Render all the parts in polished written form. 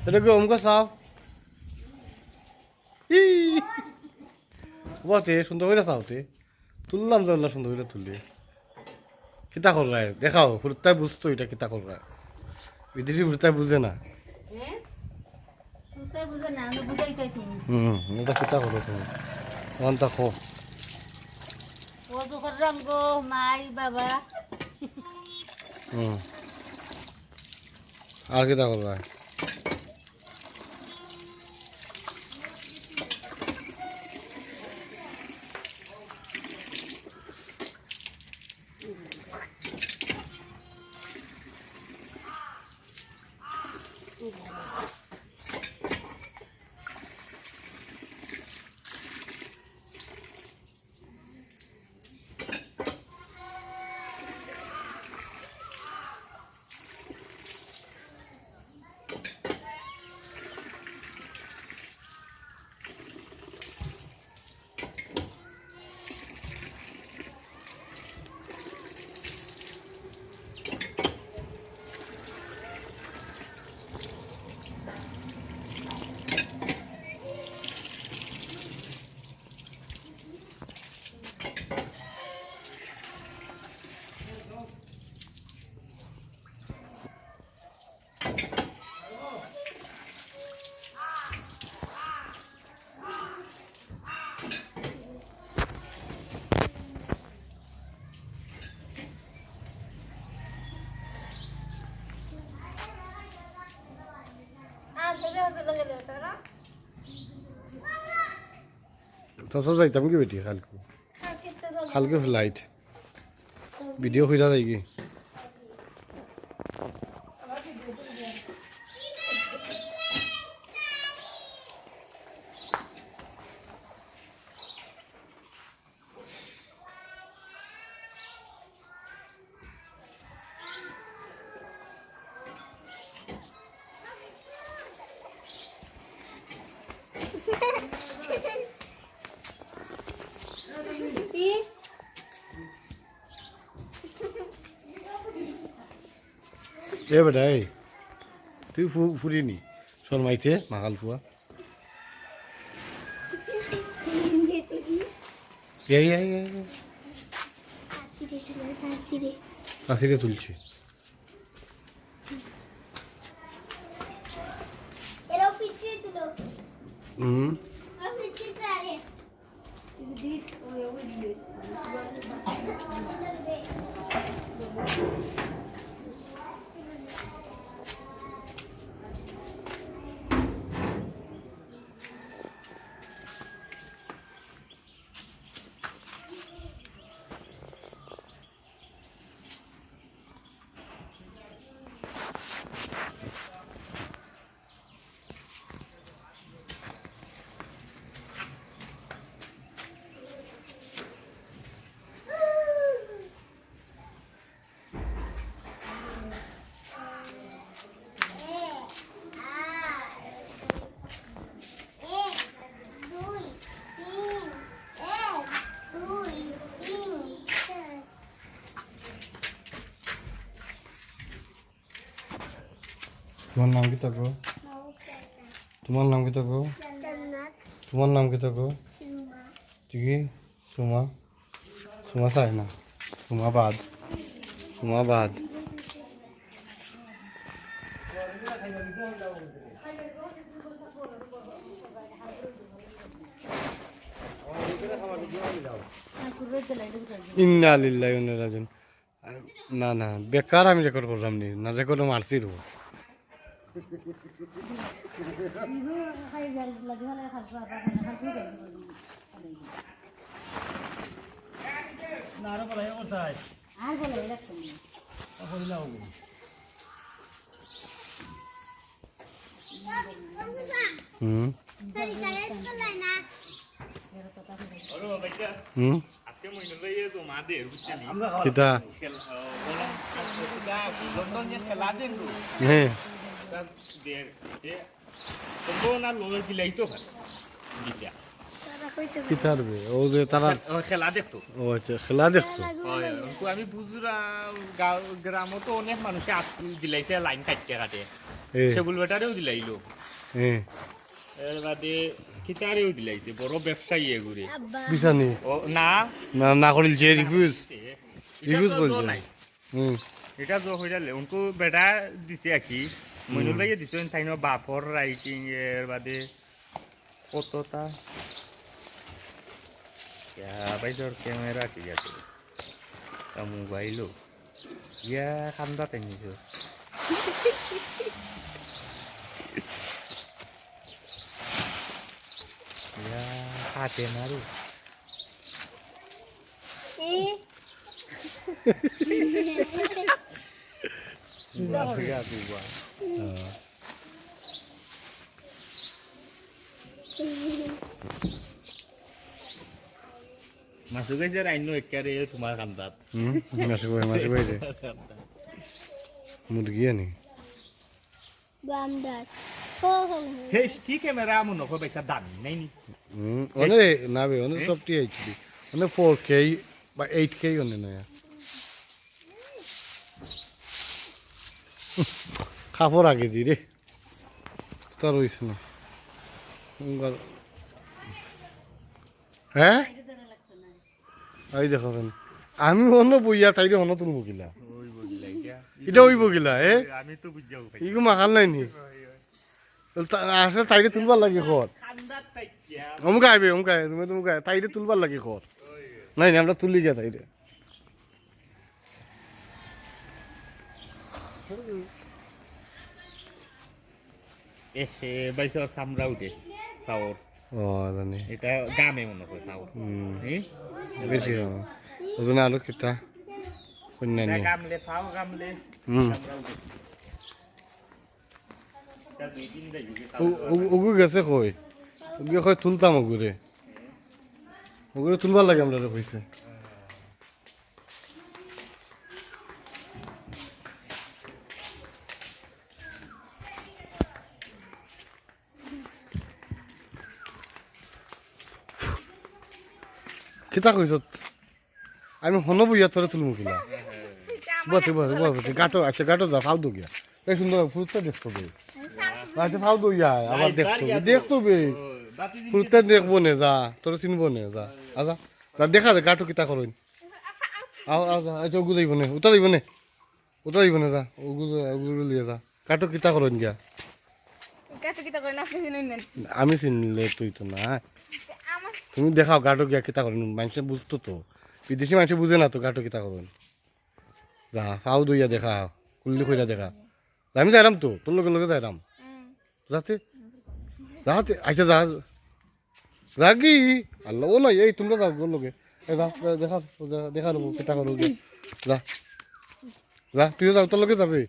এটা কি অমুক চাও বসে সুন্দর করে চাওতে তুললাম জানলাম সুন্দর করে তুললে কিতা করলায় দেখাও হুরতায় বুঝতো এটা কিতা করলায় বিদেশি হুরতায় বুঝে না এটা কিতা করো তুমি তখন তা খো আর কিতা করবা তো যাইতাম কি বেটি কালকে কালকে ফ্লাইট ভিডিও খুঁজা যাই কি এ বেটা এই তুই ফুরিনি শর্মাইতে মাকাল ফুয়া কাশিরে তুলছে হুম তোমার নাম কি থাকো তোমার নাম কি থাকো তোমার নাম কি থাকো কি সুমা সুমা চাই না সুমা বাদ ইন্না লিল্লাহি ওয়া ইন্না ইলাইহি রাজিউন না না বেকার আমি রেকর্ড করলাম নি না রেকর্ড মারছি রো কিতা হ্যাঁ কিতারবে ও যে তারা খেলা দেখতো ও আচ্ছা খেলা দেখতো আমি বুঝরা গ্রামও তো অনেক মানুষে দিলাইছে লাইন কাটতে কাটে সেগুল বেটারেও দিলাইলো এর বাদে খিতারেও দিলাইছে বড় ব্যবসায়ী এগুরে বিছানি ও না না না করিল যে রিফিউজ রিফিউজ এটা তো করিল নাই হুম এটা তো হইলে উনকু বেটা দিছে কি মইনুল ভাইয়ে দিছে তাই না বাপর রাইটিং এর বাদে কতটা ভাই তোর ক্যামেরা ঠিক আছে মোবাইলও ইয়া খান্দা তাই নিছ ইয়া হাতে মারু masuk aja Raino ekare তোমার কান্দাত মাসে বাইরে মুরগি আনি বামদার হে ঠিক ক্যামেরা মন নকো পয়সা দাম নাই নি অনে না বে অনে সব টি এইচডি অনে 4K বা 8K অনে না খাবার আগে দি রে তার হইছে না হ্যাঁ এই দেখো আমি অন্য বইয়া তাইরে অন্য তুলবো কিলা ওই বগিলাই গিয়া এটা হইব কিলা আমি তো বুঝাও ভাই ইগো মাখাল নাই নি আসলে তাইরে তুলবার লাগে খর কান্দাত তাইয়া অমুক আইবে অমুক আই তুমি তুমি তাইরে তুলবার লাগে খর নাই না আমরা তুলি গিয়া তাইরে এ বাইসর সামরা উঠে পাওর ও জানি এটা গামে মনে হয় পাওর বেশি ওজন আলো কিতা কন্যা নিয়ে গামলে পাও গামলে হুম সামরা উঠে তা দুই দিন যাই গেছে ওগু গেছে কই ওগু কই তুলতাম ওগুরে ওগুরে তুলবার লাগে আমরা কইছে কিতা কইছ আমি হন বইয়া তোরে তুলমু কিনা বসে বসে বসে গাটো আচ্ছা গাটো যা ফাউ দো গিয়া এই সুন্দর ফুলটা দেখতো বে আচ্ছা ফাউ দো ইয়া আবার দেখতো বে ফুলটা দেখবো নে যা তোরে চিনবো নে যা আজা যা দেখা দে গাটো কিতা করইন আও আও যা আচ্ছা ওগু যাইব নে উতা যাইব নে যা ওগু লিয়ে যা গাটো কিতা করইন গিয়া আমি চিনলে তুই তো না তুমি দেখাও গাটো গিয়া কিতা করেন মানুষে বুঝতো তো বিদেশি মানুষ বুঝে না তো গাটো কিতা করেন যা ফাউ দইয়া দেখা কুল্লি কইরা দেখা আমি যাইরাম তো তোর লগে যাইরাম যাতে যাতে আচ্ছা যা রাগি আল্লাহ ও নয় এই তোমরা যাও গোর লগে যা দেখা দেখা নেবো কিতা করো যা যা তুইও যাও তোর লগে যাবে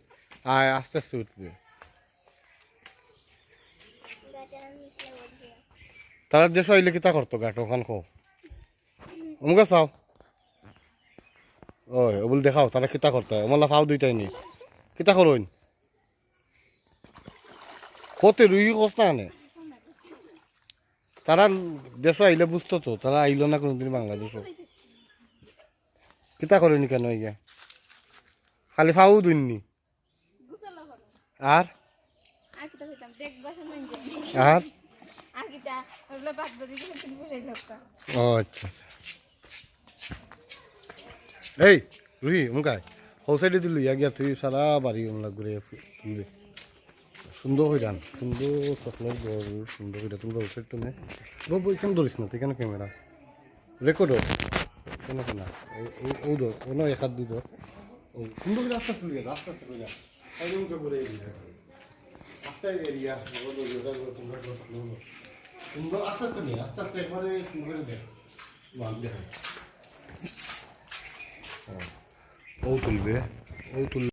আয় আস্তে আস্তে উঠবে তারা দেশ আইলে কিতা করতো গাটো ওখান খো অমুকা চাও ওই ওবল দেখাও তারা কিতা করতো অমলা ফাও দুইটাই নি কিতা করইন কতে রুই কস্তা আনে তারা দেশ আইলে বুঝতো তো তারা আইলো না কোনোদিন বাংলাদেশও কিতা করেনি কেন ইয়া খালি ফাও দুইনি আর আর ও আচ্ছা এই রুহি মুখায় হৌ সাইডে দিল ইয়া গিয়া তুই সারা বাড়ি ওমলা ঘুরে তুলবে সুন্দর হয়ে যান সুন্দর চকলেট সুন্দর হয়ে তুলবে ওই সাইড তুমি বই কেন ধরিস না তুই কেন ক্যামেরা রেকর্ডও কেন কেন ও ধর অন্য এক হাত দুই ধর ও সুন্দর করে আস্তে তুলে আস্তে আস্তে করে সাইডে মুখে ঘুরে আস্তে এরিয়া সুন্দর আস্তে আস্তে নেই আস্তে আস্তে একবারে সুন্দর করে দেখ দেখায় ও তুলবে ও তুলবে